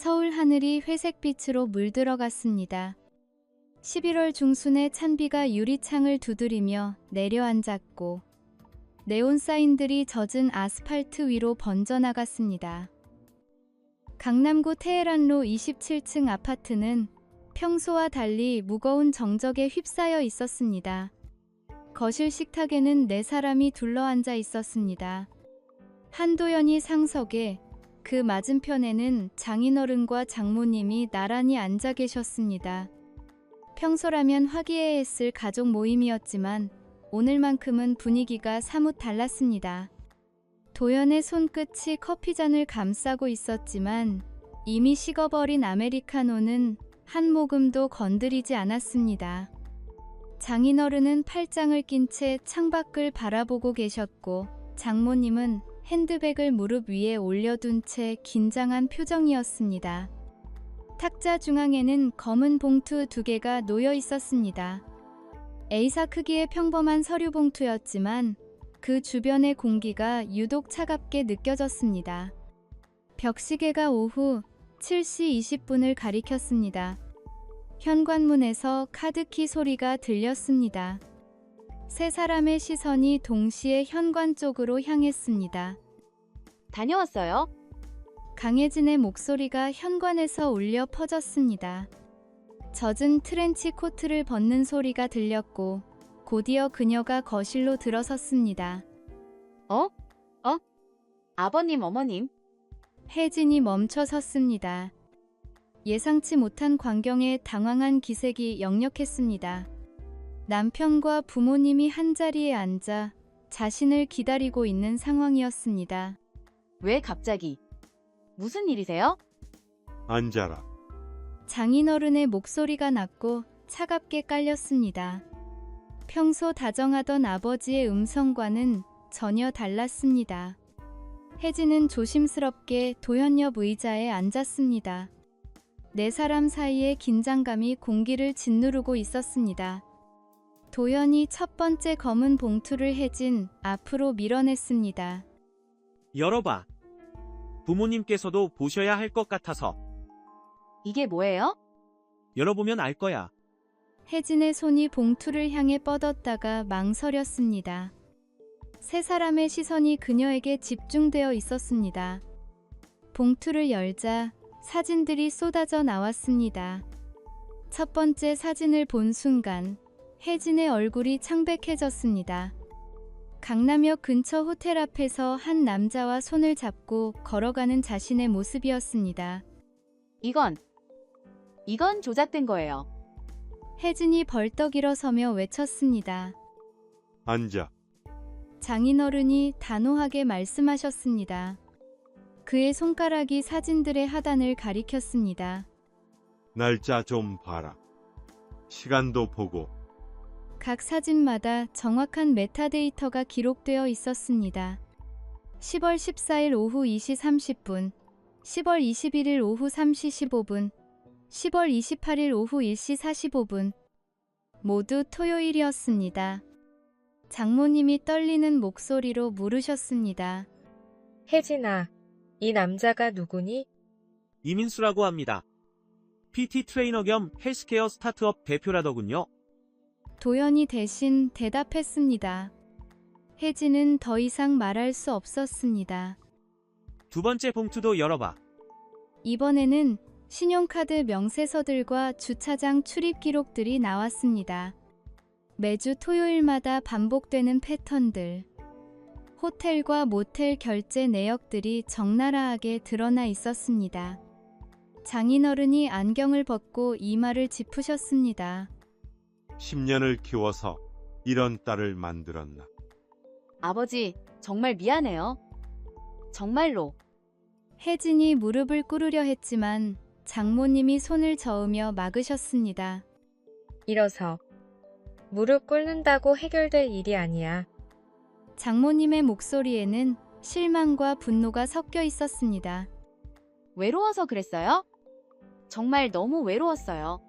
서울 하늘이 회색빛으로 물들어갔습니다. 11월 중순에 찬비가 유리창을 두드리며 내려앉았고 네온 사인들이 젖은 아스팔트 위로 번져나갔습니다. 강남구 테헤란로 27층 아파트는 평소와 달리 무거운 정적에 휩싸여 있었습니다. 거실 식탁에는 4사람이 둘러앉아 있었습니다. 한도연이 상석에, 그 맞은편에는 장인어른과 장모님이 나란히 앉아 계셨습니다. 평소라면 화기애애했을 가족 모임이었지만 오늘만큼은 분위기가 사뭇 달랐습니다. 도연의 손끝이 커피잔을 감싸고 있었지만 이미 식어버린 아메리카노는 한 모금도 건드리지 않았습니다. 장인어른은 팔짱을 낀 채 창밖을 바라보고 계셨고 장모님은 핸드백을 무릎 위에 올려둔 채 긴장한 표정이었습니다. 탁자 중앙에는 검은 봉투 2개가 놓여 있었습니다. A사 크기의 평범한 서류 봉투였지만 그 주변의 공기가 유독 차갑게 느껴졌습니다. 벽시계가 오후 7시 20분을 가리켰습니다. 현관문에서 카드키 소리가 들렸습니다. 3사람의 시선이 동시에 현관 쪽으로 향했습니다. 다녀왔어요? 강혜진의 목소리가 현관에서 울려 퍼졌습니다. 젖은 트렌치 코트를 벗는 소리가 들렸고 곧이어 그녀가 거실로 들어섰습니다. 아버님, 어머님. 혜진이 멈춰 섰습니다. 예상치 못한 광경에 당황한 기색이 역력했습니다. 남편과 부모님이 한자리에 앉아 자신을 기다리고 있는 상황이었습니다. 왜 갑자기? 무슨 일이세요? 앉아라. 장인어른의 목소리가 낮고 차갑게 깔렸습니다. 평소 다정하던 아버지의 음성과는 전혀 달랐습니다. 혜진은 조심스럽게 도현 옆 의자에 앉았습니다. 4사람 사이의 긴장감이 공기를 짓누르고 있었습니다. 도현이 첫 번째 검은 봉투를 혜진 앞으로 밀어냈습니다. 열어봐. 부모님께서도 보셔야 할 것 같아서. 이게 뭐예요? 열어보면 알 거야. 혜진의 손이 봉투를 향해 뻗었다가 망설였습니다. 3사람의 시선이 그녀에게 집중되어 있었습니다. 봉투를 열자 사진들이 쏟아져 나왔습니다. 첫 번째 사진을 본 순간 혜진의 얼굴이 창백해졌습니다. 강남역 근처 호텔 앞에서 한 남자와 손을 잡고 걸어가는 자신의 모습이었습니다. 이건 조작된 거예요. 혜진이 벌떡 일어서며 외쳤습니다. 앉아. 장인어른이 단호하게 말씀하셨습니다. 그의 손가락이 사진들의 하단을 가리켰습니다. 날짜 좀 봐라. 시간도 보고. 각 사진마다 정확한 메타데이터가 기록되어 있었습니다. 10월 14일 오후 2시 30분, 10월 21일 오후 3시 15분, 10월 28일 오후 1시 45분. 모두 토요일이었습니다. 장모님이 떨리는 목소리로 물으셨습니다. 혜진아, 이 남자가 누구니? 이민수라고 합니다. PT 트레이너 겸 헬스케어 스타트업 대표라더군요. 도연이 대신 대답했습니다. 혜진은 더 이상 말할 수 없었습니다. 두 번째 봉투도 열어봐. 이번에는 신용카드 명세서들과 주차장 출입 기록들이 나왔습니다. 매주 토요일마다 반복되는 패턴들. 호텔과 모텔 결제 내역들이 적나라하게 드러나 있었습니다. 장인어른이 안경을 벗고 이마를 짚으셨습니다. 10년을 키워서 이런 딸을 만들었나. 아버지, 정말 미안해요. 정말로. 혜진이 무릎을 꿇으려 했지만 장모님이 손을 저으며 막으셨습니다. 일어서. 무릎 꿇는다고 해결될 일이 아니야. 장모님의 목소리에는 실망과 분노가 섞여 있었습니다. 외로워서 그랬어요? 정말 너무 외로웠어요.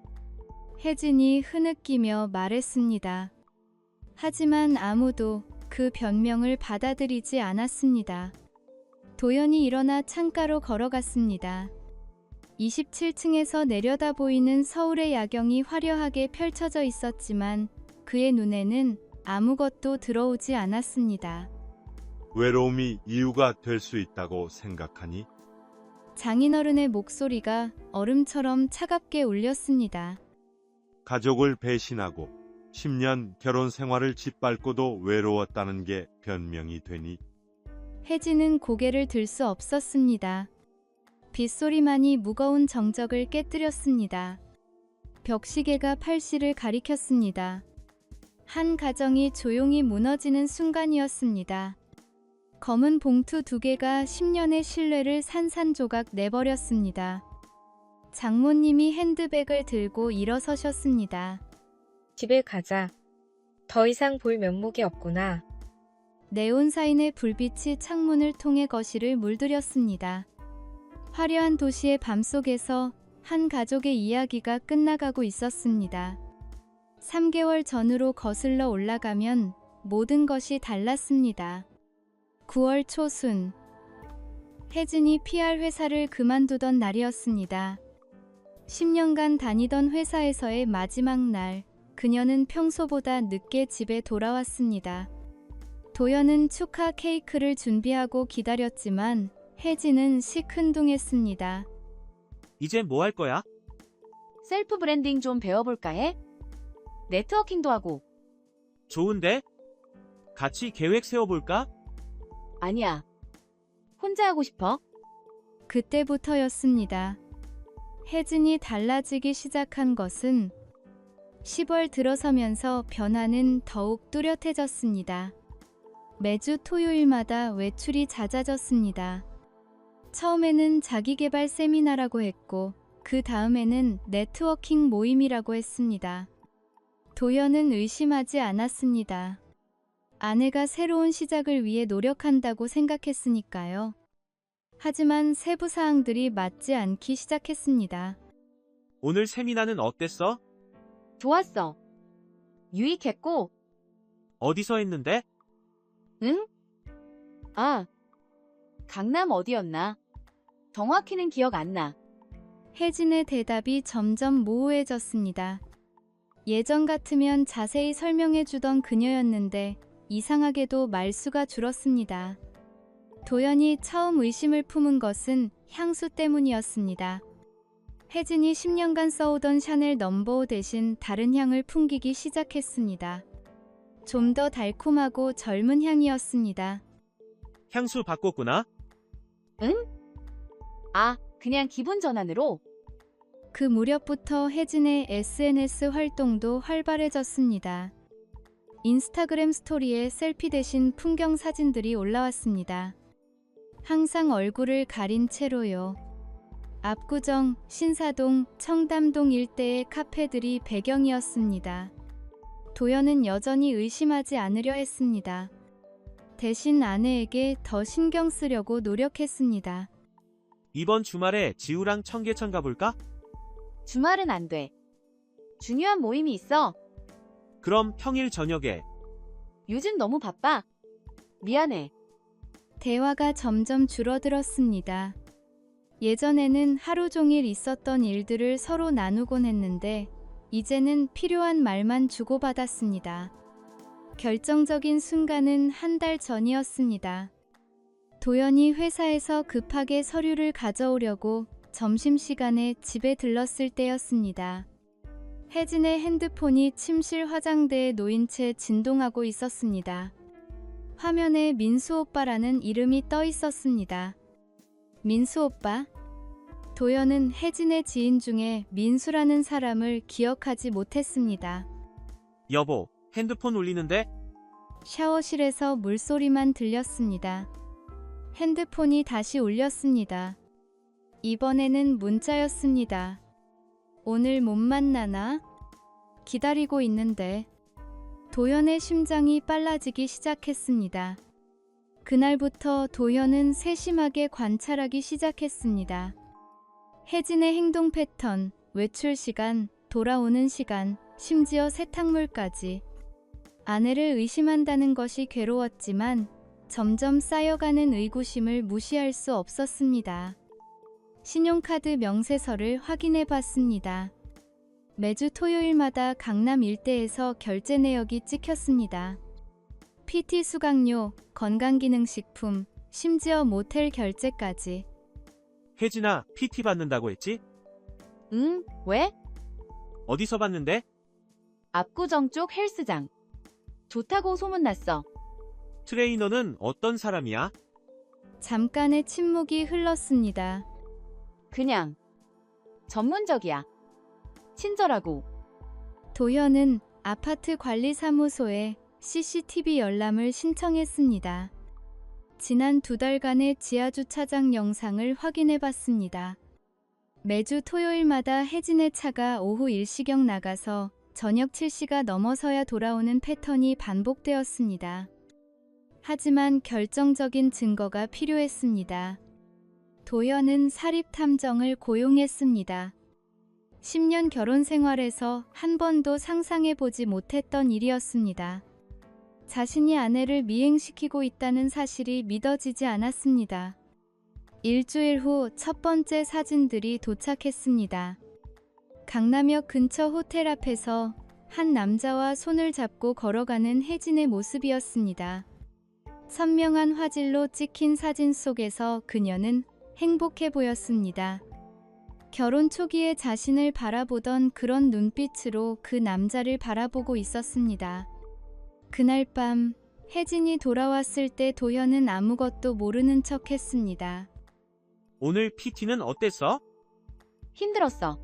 혜진이 흐느끼며 말했습니다. 하지만 아무도 그 변명을 받아들이지 않았습니다. 도연이 일어나 창가로 걸어갔습니다. 27층에서 내려다 보이는 서울의 야경이 화려하게 펼쳐져 있었지만 그의 눈에는 아무것도 들어오지 않았습니다. 외로움이 이유가 될 수 있다고 생각하니? 장인어른의 목소리가 얼음처럼 차갑게 울렸습니다. 가족을 배신하고 10년 결혼 생활을 짓밟고도 외로웠다는 게 변명이 되니? 혜진은 고개를 들 수 없었습니다. 빗소리만이 무거운 정적을 깨뜨렸습니다. 벽시계가 8시를 가리켰습니다. 한 가정이 조용히 무너지는 순간이었습니다. 검은 봉투 2개가 10년의 신뢰를 산산조각 내버렸습니다. 장모님이 핸드백을 들고 일어서셨습니다. 집에 가자. 더 이상 볼 면목이 없구나. 네온사인의 불빛이 창문을 통해 거실을 물들였습니다. 화려한 도시의 밤속에서 한 가족의 이야기가 끝나가고 있었습니다. 3개월 전으로 거슬러 올라가면 모든 것이 달랐습니다. 9월 초순, 혜진이 PR 회사를 그만두던 날이었습니다. 10년간 다니던 회사에서의 마지막 날, 그녀는 평소보다 늦게 집에 돌아왔습니다. 도연은 축하 케이크를 준비하고 기다렸지만 혜진은 시큰둥했습니다. 이제 뭐 할 거야? 셀프 브랜딩 좀 배워볼까 해? 네트워킹도 하고. 좋은데? 같이 계획 세워볼까? 아니야. 혼자 하고 싶어. 그때부터였습니다. 혜진이 달라지기 시작한 것은 10월 들어서면서 변화는 더욱 뚜렷해졌습니다. 매주 토요일마다 외출이 잦아졌습니다. 처음에는 자기계발 세미나라고 했고 그 다음에는 네트워킹 모임이라고 했습니다. 도연은 의심하지 않았습니다. 아내가 새로운 시작을 위해 노력한다고 생각했으니까요. 하지만 세부 사항들이 맞지 않기 시작했습니다. 오늘 세미나는 어땠어? 좋았어. 유익했고. 어디서 했는데? 응? 아, 강남 어디였나? 정확히는 기억 안 나. 혜진의 대답이 점점 모호해졌습니다. 예전 같으면 자세히 설명해 주던 그녀였는데 이상하게도 말수가 줄었습니다. 도연이 처음 의심을 품은 것은 향수 때문이었습니다. 혜진이 10년간 써오던 샤넬 넘버5 대신 다른 향을 풍기기 시작했습니다. 좀 더 달콤하고 젊은 향이었습니다. 향수 바꿨구나? 응? 아, 그냥 기분 전환으로? 그 무렵부터 혜진의 SNS 활동도 활발해졌습니다. 인스타그램 스토리에 셀피 대신 풍경 사진들이 올라왔습니다. 항상 얼굴을 가린 채로요. 압구정, 신사동, 청담동 일대의 카페들이 배경이었습니다. 도연은 여전히 의심하지 않으려 했습니다. 대신 아내에게 더 신경 쓰려고 노력했습니다. 이번 주말에 지우랑 청계천 가볼까? 주말은 안 돼. 중요한 모임이 있어. 그럼 평일 저녁에. 요즘 너무 바빠. 미안해. 대화가 점점 줄어들었습니다. 예전에는 하루 종일 있었던 일들을 서로 나누곤 했는데 이제는 필요한 말만 주고받았습니다. 결정적인 순간은 한 달 전이었습니다. 도연이 회사에서 급하게 서류를 가져오려고 점심시간에 집에 들렀을 때였습니다. 혜진의 핸드폰이 침실 화장대에 놓인 채 진동하고 있었습니다. 화면에 민수 오빠라는 이름이 떠 있었습니다. 민수 오빠? 도연은 혜진의 지인 중에 민수라는 사람을 기억하지 못했습니다. 여보, 핸드폰 울리는데? 샤워실에서 물소리만 들렸습니다. 핸드폰이 다시 울렸습니다. 이번에는 문자였습니다. 오늘 못 만나나? 기다리고 있는데. 도연의 심장이 빨라지기 시작했습니다. 그날부터 도연은 세심하게 관찰하기 시작했습니다. 혜진의 행동 패턴, 외출 시간, 돌아오는 시간, 심지어 세탁물까지. 아내를 의심한다는 것이 괴로웠지만 점점 쌓여가는 의구심을 무시할 수 없었습니다. 신용카드 명세서를 확인해 봤습니다. 매주 토요일마다 강남 일대에서 결제 내역이 찍혔습니다. PT 수강료, 건강기능식품, 심지어 모텔 결제까지. 혜진아, PT 받는다고 했지? 응, 왜? 어디서 받는데? 압구정 쪽 헬스장. 좋다고 소문났어. 트레이너는 어떤 사람이야? 잠깐의 침묵이 흘렀습니다. 그냥 전문적이야. 친절하고. 도현은 아파트 관리사무소에 CCTV 열람을 신청했습니다. 지난 2달간의 지하주차장 영상을 확인해 봤습니다. 매주 토요일마다 혜진의 차가 오후 1시경 나가서 저녁 7시가 넘어서야 돌아오는 패턴이 반복되었습니다. 하지만 결정적인 증거가 필요했습니다. 도현은 사립탐정을 고용했습니다. 10년 결혼 생활에서 한 번도 상상해보지 못했던 일이었습니다. 자신이 아내를 미행시키고 있다는 사실이 믿어지지 않았습니다. 일주일 후 첫 번째 사진들이 도착했습니다. 강남역 근처 호텔 앞에서 한 남자와 손을 잡고 걸어가는 혜진의 모습이었습니다. 선명한 화질로 찍힌 사진 속에서 그녀는 행복해 보였습니다. 결혼 초기에 자신을 바라보던 그런 눈빛으로 그 남자를 바라보고 있었습니다. 그날 밤 혜진이 돌아왔을 때 도현은 아무것도 모르는 척 했습니다. 오늘 PT는 어땠어? 힘들었어.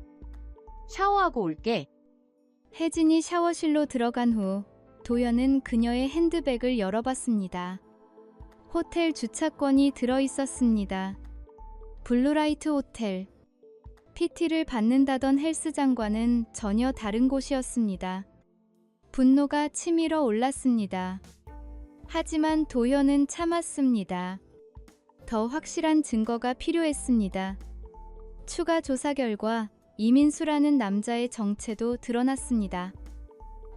샤워하고 올게. 혜진이 샤워실로 들어간 후 도현은 그녀의 핸드백을 열어봤습니다. 호텔 주차권이 들어있었습니다. 블루라이트 호텔. PT를 받는다던 헬스장과는 전혀 다른 곳이었습니다. 분노가 치밀어 올랐습니다. 하지만 도현은 참았습니다. 더 확실한 증거가 필요했습니다. 추가 조사 결과 이민수라는 남자의 정체도 드러났습니다.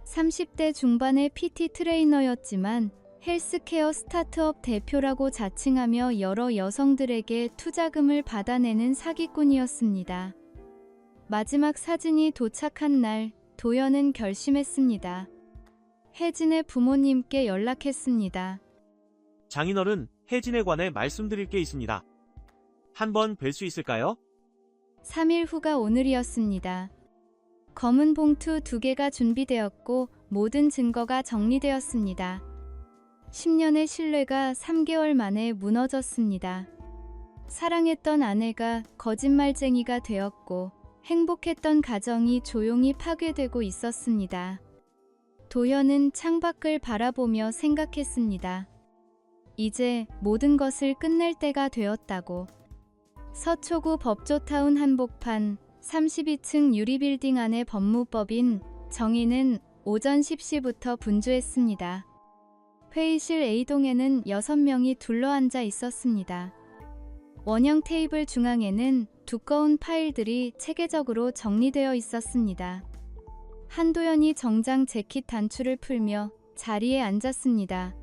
30대 중반의 PT 트레이너였지만 헬스케어 스타트업 대표라고 자칭하며 여러 여성들에게 투자금을 받아내는 사기꾼이었습니다. 마지막 사진이 도착한 날 도현은 결심했습니다. 혜진의 부모님께 연락했습니다. 장인어른, 혜진에 관해 말씀드릴 게 있습니다. 한번 뵐 수 있을까요? 3일 후가 오늘이었습니다. 검은 봉투 2개가 준비되었고 모든 증거가 정리되었습니다. 10년의 신뢰가 3개월 만에 무너졌습니다. 사랑했던 아내가 거짓말쟁이가 되었고 행복했던 가정이 조용히 파괴되고 있었습니다. 도현은 창밖을 바라보며 생각했습니다. 이제 모든 것을 끝낼 때가 되었다고. 서초구 법조타운 한복판 32층 유리빌딩 안의 법무법인 정희는 오전 10시부터 분주했습니다. 회의실 A동에는 6명이 둘러앉아 있었습니다. 원형 테이블 중앙에는 두꺼운 파일들이 체계적으로 정리되어 있었습니다. 한도현이 정장 재킷 단추를 풀며 자리에 앉았습니다.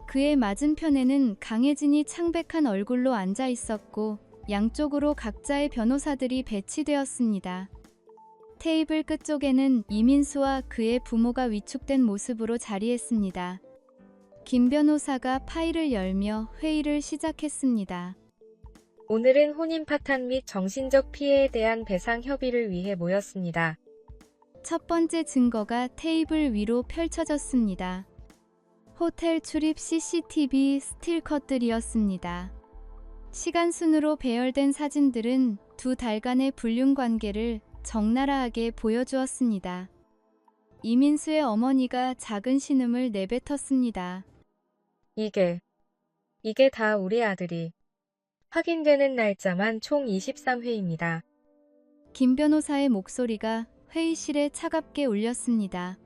그의 맞은편에는 강혜진이 창백한 얼굴로 앉아 있었고 양쪽으로 각자의 변호사들이 배치되었습니다. 테이블 끝쪽에는 이민수와 그의 부모가 위축된 모습으로 자리했습니다. 김 변호사가 파일을 열며 회의를 시작했습니다. 오늘은 혼인 파탄 및 정신적 피해에 대한 배상 협의를 위해 모였습니다. 첫 번째 증거가 테이블 위로 펼쳐졌습니다. 호텔 출입 CCTV 스틸컷들이었습니다. 시간 순으로 배열된 사진들은 2달간의 불륜 관계를 적나라하게 보여주었습니다. 이민수의 어머니가 작은 신음을 내뱉었습니다. 이게 다 우리 아들이. 확인되는 날짜만 총 23회입니다. 김 변호사의 목소리가 회의실에 차갑게 울렸습니다.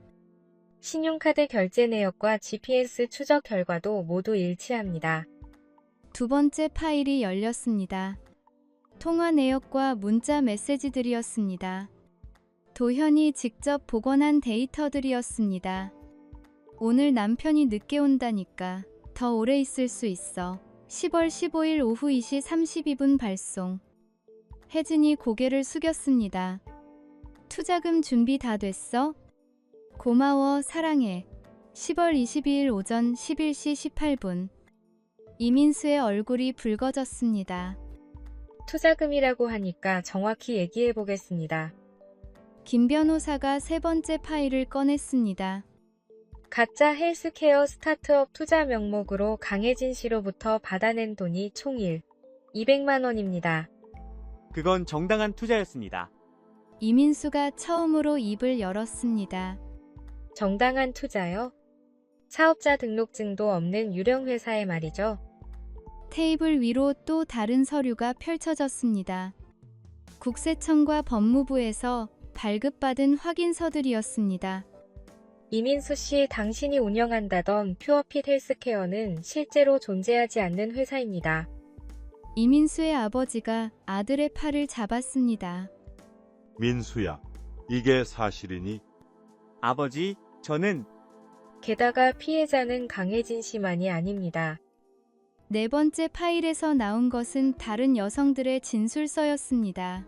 신용카드 결제 내역과 GPS 추적 결과도 모두 일치합니다. 두 번째 파일이 열렸습니다. 통화 내역과 문자 메시지들이었습니다. 도현이 직접 복원한 데이터들이었습니다. 오늘 남편이 늦게 온다니까 더 오래 있을 수 있어. 10월 15일 오후 2시 32분 발송. 혜진이 고개를 숙였습니다. 투자금 준비 다 됐어? 고마워, 사랑해. 10월 22일 오전 11시 18분. 이민수의 얼굴이 붉어졌습니다. 투자금이라고 하니까 정확히 얘기해 보겠습니다. 김 변호사가 세 번째 파일을 꺼냈습니다. 가짜 헬스케어 스타트업 투자 명목으로 강혜진 씨로부터 받아낸 돈이 총 200만 원입니다. 그건 정당한 투자였습니다. 이민수가 처음으로 입을 열었습니다. 정당한 투자요? 사업자 등록증도 없는 유령 회사의 말이죠. 테이블 위로 또 다른 서류가 펼쳐졌습니다. 국세청과 법무부에서 발급받은 확인서들이었습니다. 이민수 씨, 당신이 운영한다던 퓨어핏 헬스케어는 실제로 존재하지 않는 회사입니다. 이민수의 아버지가 아들의 팔을 잡았습니다. 민수야, 이게 사실이니? 아버지, 저는 게다가 피해자는 강혜진 씨만이 아닙니다. 네 번째 파일에서 나온 것은 다른 여성들의 진술서였습니다.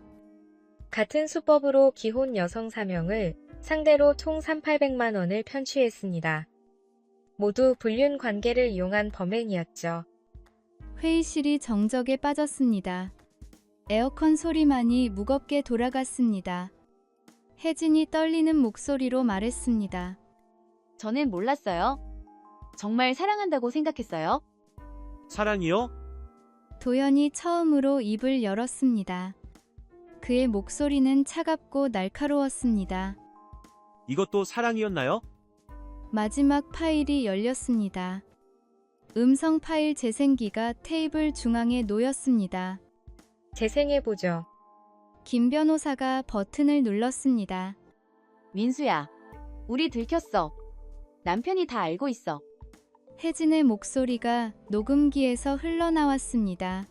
같은 수법으로 기혼 여성 3명을 상대로 총 3,800만 원을 편취했습니다. 모두 불륜 관계를 이용한 범행이었죠. 회의실이 정적에 빠졌습니다. 에어컨 소리만이 무겁게 돌아갔습니다. 혜진이 떨리는 목소리로 말했습니다. 저는 몰랐어요. 정말 사랑한다고 생각했어요. 사랑이요? 도연이 처음으로 입을 열었습니다. 그의 목소리는 차갑고 날카로웠습니다. 이것도 사랑이었나요? 마지막 파일이 열렸습니다. 음성 파일 재생기가 테이블 중앙에 놓였습니다. 재생해보죠. 김 변호사가 버튼을 눌렀습니다. 민수야, 우리 들켰어. 남편이 다 알고 있어. 혜진의 목소리가 녹음기에서 흘러나왔습니다.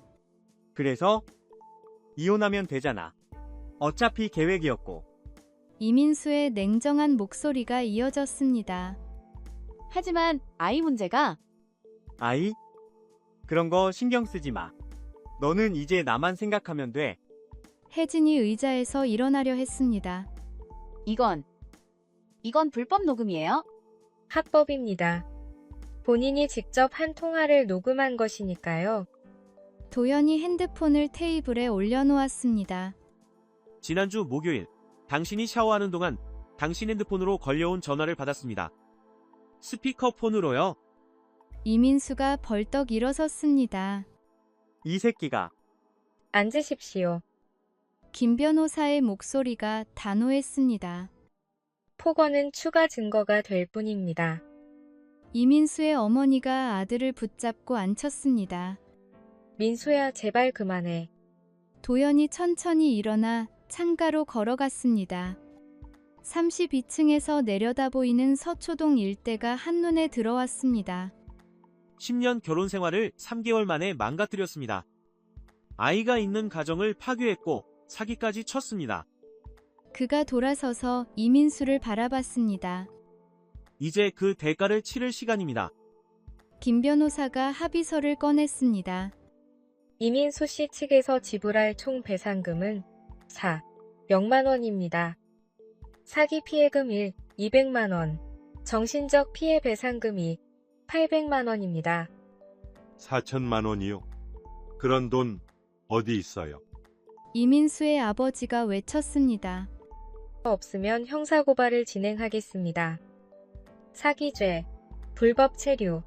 그래서 이혼하면 되잖아. 어차피 계획이었고. 이민수의 냉정한 목소리가 이어졌습니다. 하지만 아이 문제가 아이? 그런 거 신경 쓰지 마. 너는 이제 나만 생각하면 돼. 혜진이 의자에서 일어나려 했습니다. 이건 불법 녹음이에요. 합법입니다. 본인이 직접 한 통화를 녹음한 것이니까요. 도연이 핸드폰을 테이블에 올려놓았습니다. 지난주 목요일, 당신이 샤워하는 동안 당신 핸드폰으로 걸려온 전화를 받았습니다. 스피커폰으로요. 이민수가 벌떡 일어섰습니다. 이 새끼가 앉으십시오. 김 변호사의 목소리가 단호했습니다. 폭언은 추가 증거가 될 뿐입니다. 이민수의 어머니가 아들을 붙잡고 앉혔습니다. 민수야, 제발 그만해. 도연이 천천히 일어나 창가로 걸어갔습니다. 32층에서 내려다 보이는 서초동 일대가 한눈에 들어왔습니다. 10년 결혼 생활을 3개월 만에 망가뜨렸습니다. 아이가 있는 가정을 파괴했고 사기까지 쳤습니다. 그가 돌아서서 이민수를 바라봤습니다. 이제 그 대가를 치를 시간입니다. 김 변호사가 합의서를 꺼냈습니다. 이민수 씨 측에서 지불할 총 배상금은 400만 원입니다. 사기 피해금 200만 원, 정신적 피해 배상금 800만 원입니다. 4천만 원이요. 그런 돈 어디 있어요? 이민수의 아버지가 외쳤습니다. 없으면 형사고발을 진행하겠습니다. 사기죄, 불법 체류.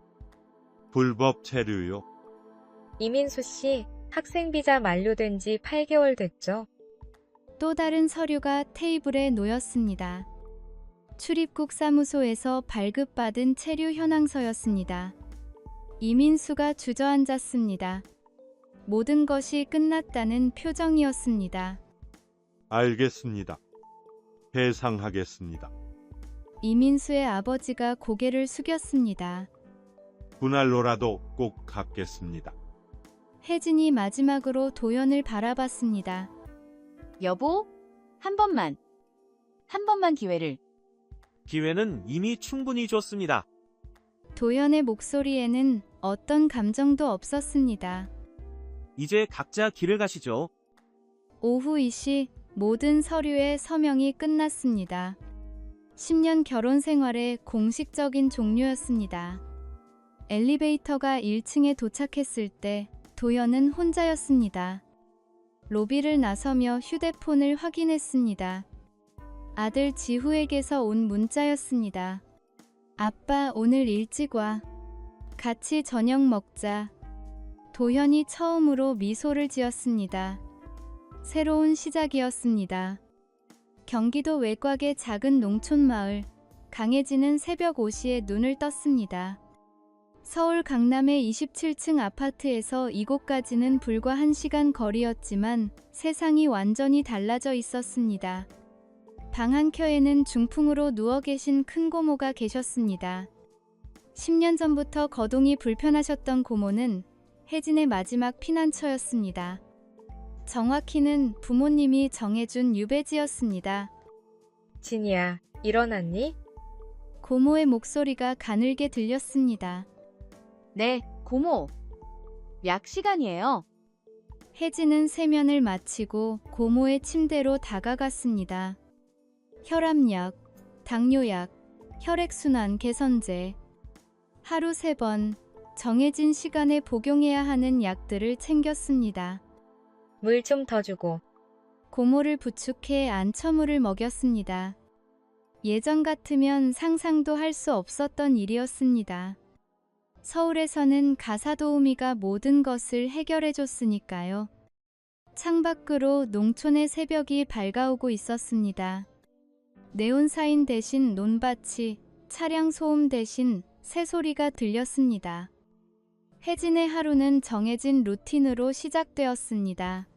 불법 체류요. 이민수 씨, 학생비자 만료된 지 8개월 됐죠? 또 다른 서류가 테이블에 놓였습니다. 출입국 사무소에서 발급받은 체류 현황서였습니다. 이민수가 주저앉았습니다. 모든 것이 끝났다는 표정이었습니다. 알겠습니다. 배상하겠습니다. 이민수의 아버지가 고개를 숙였습니다. 분할로라도 꼭 갚겠습니다. 혜진이 마지막으로 도연을 바라봤습니다. 여보, 한 번만 기회를. 기회는 이미 충분히 줬습니다. 도연의 목소리에는 어떤 감정도 없었습니다. 이제 각자 길을 가시죠. 오후 2시 모든 서류의 서명이 끝났습니다. 10년 결혼 생활의 공식적인 종료였습니다. 엘리베이터가 1층에 도착했을 때 도현은 혼자였습니다. 로비를 나서며 휴대폰을 확인했습니다. 아들 지후에게서 온 문자였습니다. 아빠 오늘 일찍 와. 같이 저녁 먹자. 도현이 처음으로 미소를 지었습니다. 새로운 시작이었습니다. 경기도 외곽의 작은 농촌 마을, 강혜진은 새벽 5시에 눈을 떴습니다. 서울 강남의 27층 아파트에서 이곳까지는 불과 1시간 거리였지만 세상이 완전히 달라져 있었습니다. 방 한 켠에는 중풍으로 누워 계신 큰 고모가 계셨습니다. 10년 전부터 거동이 불편하셨던 고모는 혜진의 마지막 피난처였습니다. 정확히는 부모님이 정해준 유배지였습니다. 진이야, 일어났니? 고모의 목소리가 가늘게 들렸습니다. 네, 고모. 약 시간이에요. 혜진은 세면을 마치고 고모의 침대로 다가갔습니다. 혈압약, 당뇨약, 혈액순환 개선제. 하루 3번 정해진 시간에 복용해야 하는 약들을 챙겼습니다. 물 좀 더 주고. 고모를 부축해 안처물을 먹였습니다. 예전 같으면 상상도 할 수 없었던 일이었습니다. 서울에서는 가사도우미가 모든 것을 해결해줬으니까요. 창밖으로 농촌의 새벽이 밝아오고 있었습니다. 네온사인 대신 논밭이, 차량 소음 대신 새소리가 들렸습니다. 혜진의 하루는 정해진 루틴으로 시작되었습니다.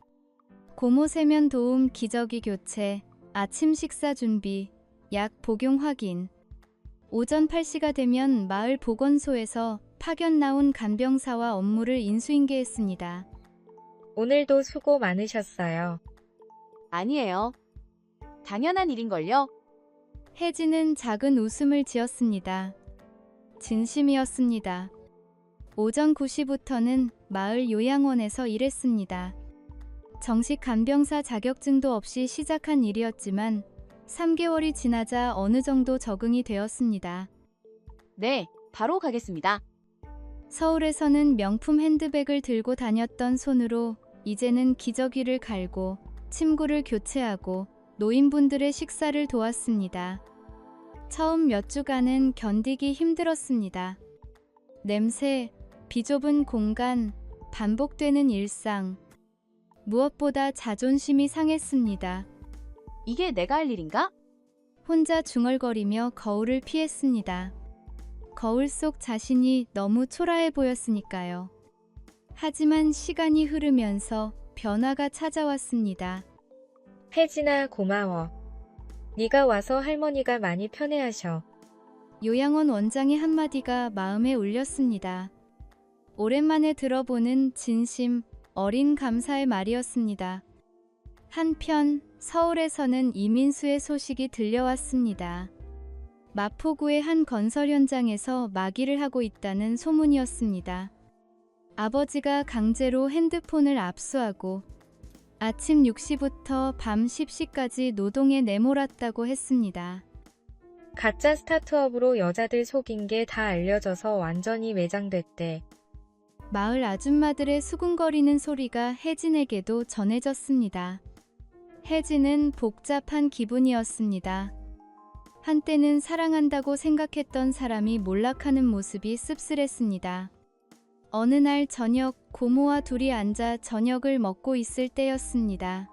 고모 세면 도움 기저귀 교체, 아침 식사 준비, 약 복용 확인. 오전 8시가 되면 마을 보건소에서 파견 나온 간병사와 업무를 인수인계했습니다. 오늘도 수고 많으셨어요. 아니에요. 당연한 일인걸요. 혜진은 작은 웃음을 지었습니다. 진심이었습니다. 오전 9시부터는 마을 요양원에서 일했습니다. 정식 간병사 자격증도 없이 시작한 일이었지만 3개월이 지나자 어느 정도 적응이 되었습니다. 네, 바로 가겠습니다. 서울에서는 명품 핸드백을 들고 다녔던 손으로 이제는 기저귀를 갈고 침구를 교체하고 노인분들의 식사를 도왔습니다. 처음 몇 주간은 견디기 힘들었습니다. 냄새, 비좁은 공간, 반복되는 일상. 무엇보다 자존심이 상했습니다. 이게 내가 할 일인가? 혼자 중얼거리며 거울을 피했습니다. 거울 속 자신이 너무 초라해 보였으니까요. 하지만 시간이 흐르면서 변화가 찾아왔습니다. 혜진아, 고마워. 네가 와서 할머니가 많이 편해하셔. 요양원 원장의 한마디가 마음에 울렸습니다. 오랜만에 들어보는 진심, 어린 감사의 말이었습니다. 한편 서울에서는 이민수의 소식이 들려왔습니다. 마포구의 한 건설 현장에서 마기를 하고 있다는 소문이었습니다. 아버지가 강제로 핸드폰을 압수하고 아침 6시부터 밤 10시까지 노동에 내몰았다고 했습니다. 가짜 스타트업으로 여자들 속인 게 다 알려져서 완전히 매장됐대. 마을 아줌마들의 수군거리는 소리가 혜진에게도 전해졌습니다. 혜진은 복잡한 기분이었습니다. 한때는 사랑한다고 생각했던 사람이 몰락하는 모습이 씁쓸했습니다. 어느 날 저녁 고모와 둘이 앉아 저녁을 먹고 있을 때였습니다.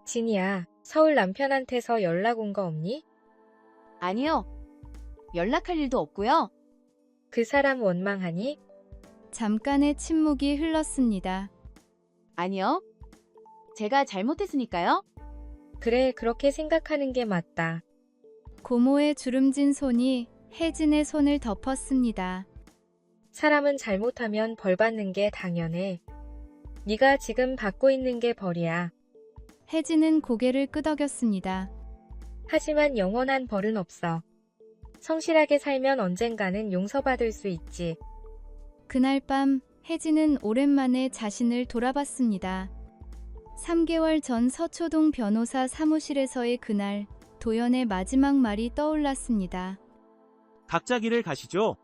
진이야, 서울 남편한테서 연락 온 거 없니? 아니요. 연락할 일도 없고요. 그 사람 원망하니? 잠깐의 침묵이 흘렀습니다. 아니요. 제가 잘못했으니까요. 그래, 그렇게 생각하는 게 맞다. 고모의 주름진 손이 혜진의 손을 덮었습니다. 사람은 잘못하면 벌 받는 게 당연해. 네가 지금 받고 있는 게 벌이야. 혜진은 고개를 끄덕였습니다. 하지만 영원한 벌은 없어. 성실하게 살면 언젠가는 용서받을 수 있지. 그날 밤 혜진은 오랜만에 자신을 돌아봤습니다. 3개월 전 서초동 변호사 사무실에서의 그날, 도연의 마지막 말이 떠올랐습니다. 각자 길을 가시죠.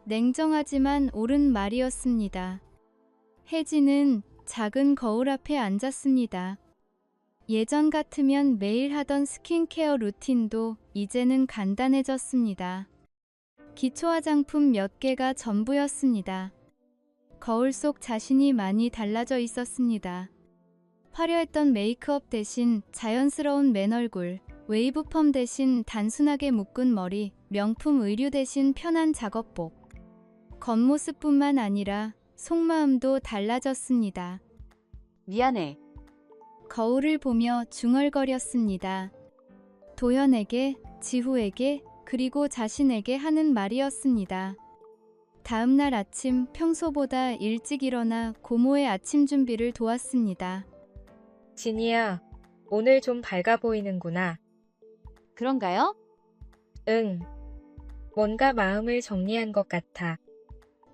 냉정하지만 옳은 말이었습니다. 혜진은 작은 거울 앞에 앉았습니다. 예전 같으면 매일 하던 스킨케어 루틴도 이제는 간단해졌습니다. 기초 화장품 몇 개가 전부였습니다. 거울 속 자신이 많이 달라져 있었습니다. 화려했던 메이크업 대신 자연스러운 맨얼굴, 웨이브 펌 대신 단순하게 묶은 머리, 명품 의류 대신 편한 작업복. 겉모습뿐만 아니라 속마음도 달라졌습니다. 미안해. 거울을 보며 중얼거렸습니다. 도연에게, 지후에게, 그리고 자신에게 하는 말이었습니다. 다음 날 아침 평소보다 일찍 일어나 고모의 아침 준비를 도왔습니다. 진이야, 오늘 좀 밝아 보이는구나. 그런가요? 응. 뭔가 마음을 정리한 것 같아.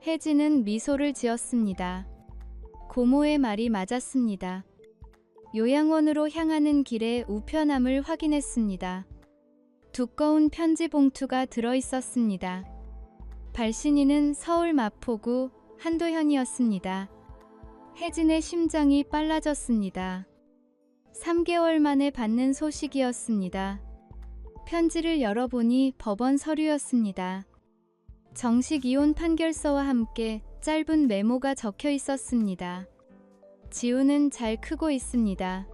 혜진은 미소를 지었습니다. 고모의 말이 맞았습니다. 요양원으로 향하는 길에 우편함을 확인했습니다. 두꺼운 편지 봉투가 들어있었습니다. 발신인은 서울 마포구 한도현이었습니다. 혜진의 심장이 빨라졌습니다. 3개월 만에 받는 소식이었습니다. 편지를 열어보니 법원 서류였습니다. 정식 이혼 판결서와 함께 짧은 메모가 적혀 있었습니다. 지우는 잘 크고 있습니다.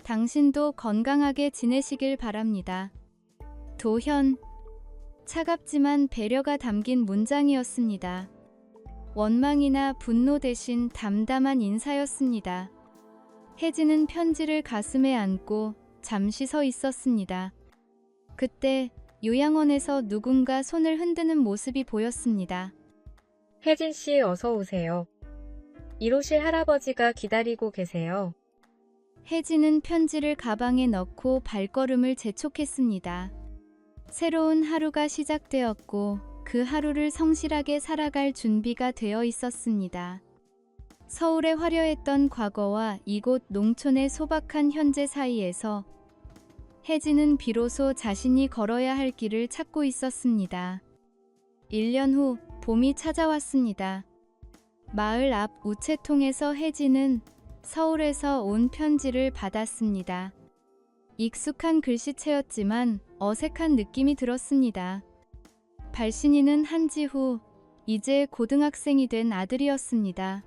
당신도 건강하게 지내시길 바랍니다. 도현. 차갑지만 배려가 담긴 문장이었습니다. 원망이나 분노 대신 담담한 인사였습니다. 혜진은 편지를 가슴에 안고 잠시 서 있었습니다. 그때 요양원에서 누군가 손을 흔드는 모습이 보였습니다. 혜진 씨 어서 오세요. 1호실 할아버지가 기다리고 계세요. 혜진은 편지를 가방에 넣고 발걸음을 재촉했습니다. 새로운 하루가 시작되었고 그 하루를 성실하게 살아갈 준비가 되어 있었습니다. 서울의 화려했던 과거와 이곳 농촌의 소박한 현재 사이에서 혜진은 비로소 자신이 걸어야 할 길을 찾고 있었습니다. 1년 후 봄이 찾아왔습니다. 마을 앞 우체통에서 혜진은 서울에서 온 편지를 받았습니다. 익숙한 글씨체였지만 어색한 느낌이 들었습니다. 발신인은 한지후, 이제 고등학생이 된 아들이었습니다.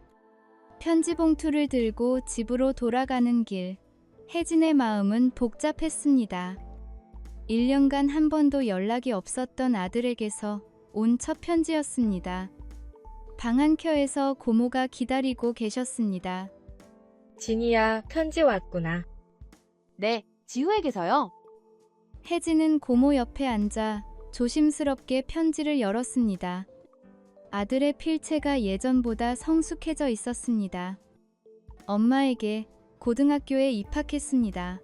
편지 봉투를 들고 집으로 돌아가는 길, 혜진의 마음은 복잡했습니다. 1년간 한 번도 연락이 없었던 아들에게서 온 첫 편지였습니다. 방 한켠에서 고모가 기다리고 계셨습니다. 진이야, 편지 왔구나. 네, 지우에게서요. 혜진은 고모 옆에 앉아 조심스럽게 편지를 열었습니다. 아들의 필체가 예전보다 성숙해져 있었습니다. 엄마에게 고등학교에 입학했습니다.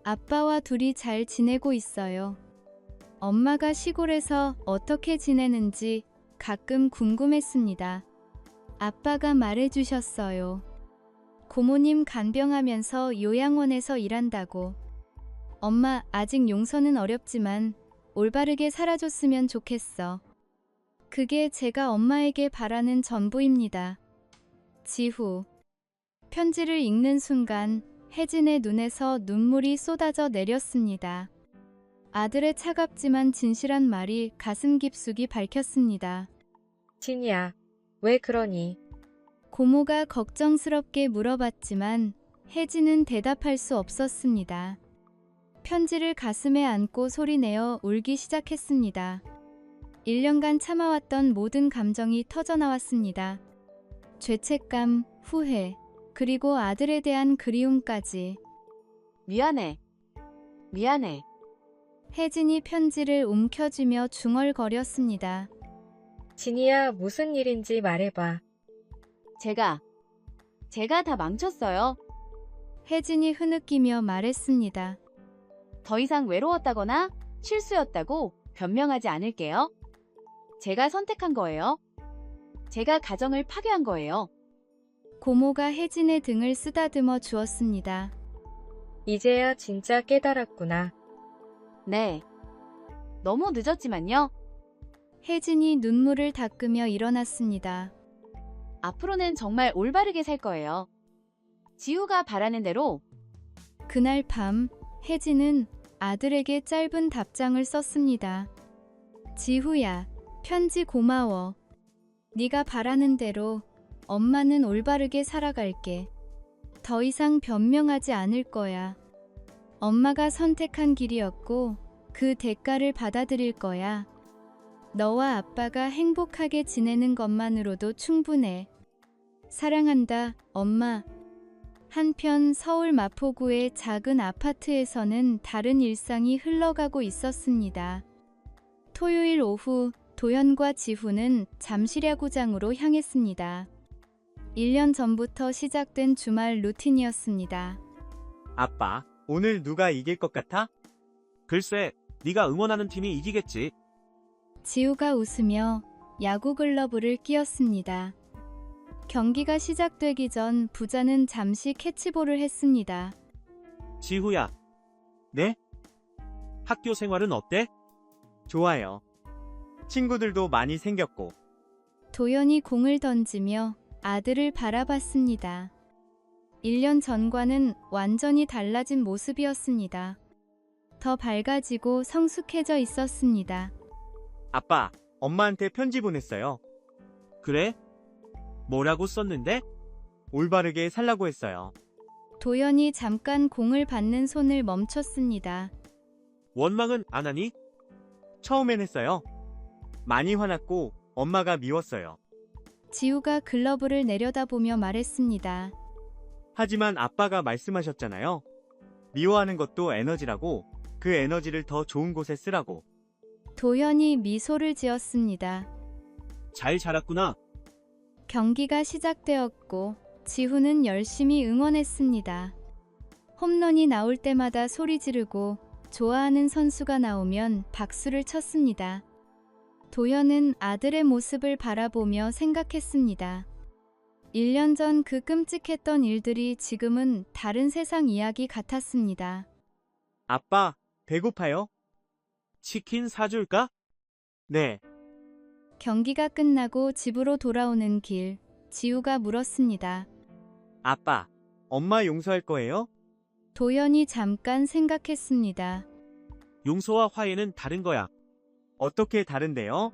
아빠와 둘이 잘 지내고 있어요. 엄마가 시골에서 어떻게 지내는지 가끔 궁금했습니다. 아빠가 말해주셨어요. 고모님 간병하면서 요양원에서 일한다고. 엄마, 아직 용서는 어렵지만 올바르게 살아줬으면 좋겠어. 그게 제가 엄마에게 바라는 전부입니다. 지후. 편지를 읽는 순간 혜진의 눈에서 눈물이 쏟아져 내렸습니다. 아들의 차갑지만 진실한 말이 가슴 깊숙이 밝혔습니다. 진이야, 왜 그러니? 고모가 걱정스럽게 물어봤지만 혜진은 대답할 수 없었습니다. 편지를 가슴에 안고 소리내어 울기 시작했습니다. 1년간 참아왔던 모든 감정이 터져나왔습니다. 죄책감, 후회, 그리고 아들에 대한 그리움까지. 미안해. 미안해. 혜진이 편지를 움켜쥐며 중얼거렸습니다. 진이야, 무슨 일인지 말해봐. 제가 다 망쳤어요. 혜진이 흐느끼며 말했습니다. 더 이상 외로웠다거나 실수였다고 변명하지 않을게요. 제가 선택한 거예요. 제가 가정을 파괴한 거예요. 고모가 혜진의 등을 쓰다듬어 주었습니다. 이제야 진짜 깨달았구나. 네. 너무 늦었지만요. 혜진이 눈물을 닦으며 일어났습니다. 앞으로는 정말 올바르게 살 거예요. 지우가 바라는 대로. 그날 밤 혜진은 아들에게 짧은 답장을 썼습니다. 지후야, 편지 고마워. 네가 바라는 대로 엄마는 올바르게 살아갈게. 더 이상 변명하지 않을 거야. 엄마가 선택한 길이었고 그 대가를 받아들일 거야. 너와 아빠가 행복하게 지내는 것만으로도 충분해. 사랑한다, 엄마. 한편 서울 마포구의 작은 아파트에서는 다른 일상이 흘러가고 있었습니다. 토요일 오후 도연과 지후는 잠실야구장으로 향했습니다. 1년 전부터 시작된 주말 루틴이었습니다. 아빠, 오늘 누가 이길 것 같아? 글쎄, 네가 응원하는 팀이 이기겠지. 지우가 웃으며 야구 글러브를 끼웠습니다. 경기가 시작되기 전 부자는 잠시 캐치볼을 했습니다. 지후야, 네? 학교 생활은 어때? 좋아요. 친구들도 많이 생겼고. 도연이 공을 던지며 아들을 바라봤습니다. 1년 전과는 완전히 달라진 모습이었습니다. 더 밝아지고 성숙해져 있었습니다. 아빠, 엄마한테 편지 보냈어요. 그래? 뭐라고 썼는데? 올바르게 살라고 했어요. 도연이 잠깐 공을 받는 손을 멈췄습니다. 원망은 안 하니? 처음엔 했어요. 많이 화났고 엄마가 미웠어요. 지우가 글러브를 내려다보며 말했습니다. 하지만 아빠가 말씀하셨잖아요. 미워하는 것도 에너지라고, 그 에너지를 더 좋은 곳에 쓰라고. 도연이 미소를 지었습니다. 잘 자랐구나. 경기가 시작되었고 지후는 열심히 응원했습니다. 홈런이 나올 때마다 소리 지르고 좋아하는 선수가 나오면 박수를 쳤습니다. 도연은 아들의 모습을 바라보며 생각했습니다. 1년 전 그 끔찍했던 일들이 지금은 다른 세상 이야기 같았습니다. 아빠, 배고파요? 치킨 사줄까? 네. 경기가 끝나고 집으로 돌아오는 길, 지우가 물었습니다. 아빠, 엄마 용서할 거예요? 도연이 잠깐 생각했습니다. 용서와 화해는 다른 거야. 어떻게 다른데요?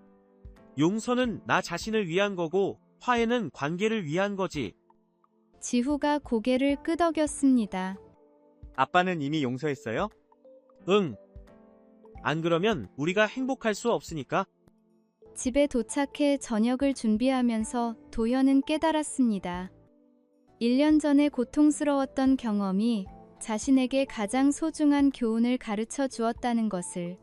용서는 나 자신을 위한 거고 화해는 관계를 위한 거지. 지후가 고개를 끄덕였습니다. 아빠는 이미 용서했어요? 응. 안 그러면 우리가 행복할 수 없으니까. 집에 도착해 저녁을 준비하면서 도연은 깨달았습니다. 1년 전에 고통스러웠던 경험이 자신에게 가장 소중한 교훈을 가르쳐 주었다는 것을.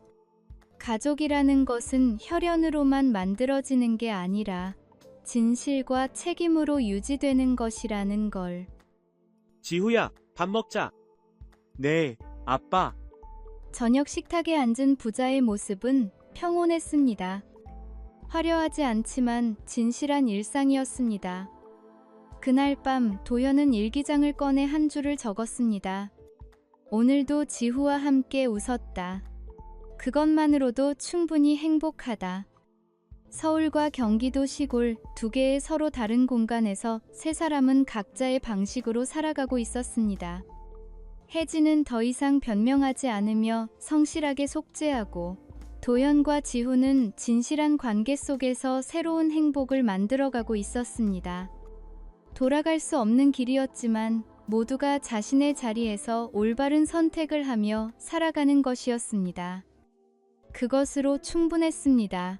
가족이라는 것은 혈연으로만 만들어지는 게 아니라 진실과 책임으로 유지되는 것이라는 걸. 지후야, 밥 먹자. 네, 아빠. 저녁 식탁에 앉은 부자의 모습은 평온했습니다. 화려하지 않지만 진실한 일상이었습니다. 그날 밤 도연은 일기장을 꺼내 한 줄을 적었습니다. 오늘도 지후와 함께 웃었다. 그것만으로도 충분히 행복하다. 서울과 경기도 시골 두 개의 서로 다른 공간에서 세 사람은 각자의 방식으로 살아가고 있었습니다. 혜진은 더 이상 변명하지 않으며 성실하게 속죄하고, 도연과 지후는 진실한 관계 속에서 새로운 행복을 만들어가고 있었습니다. 돌아갈 수 없는 길이었지만 모두가 자신의 자리에서 올바른 선택을 하며 살아가는 것이었습니다. 그것으로 충분했습니다.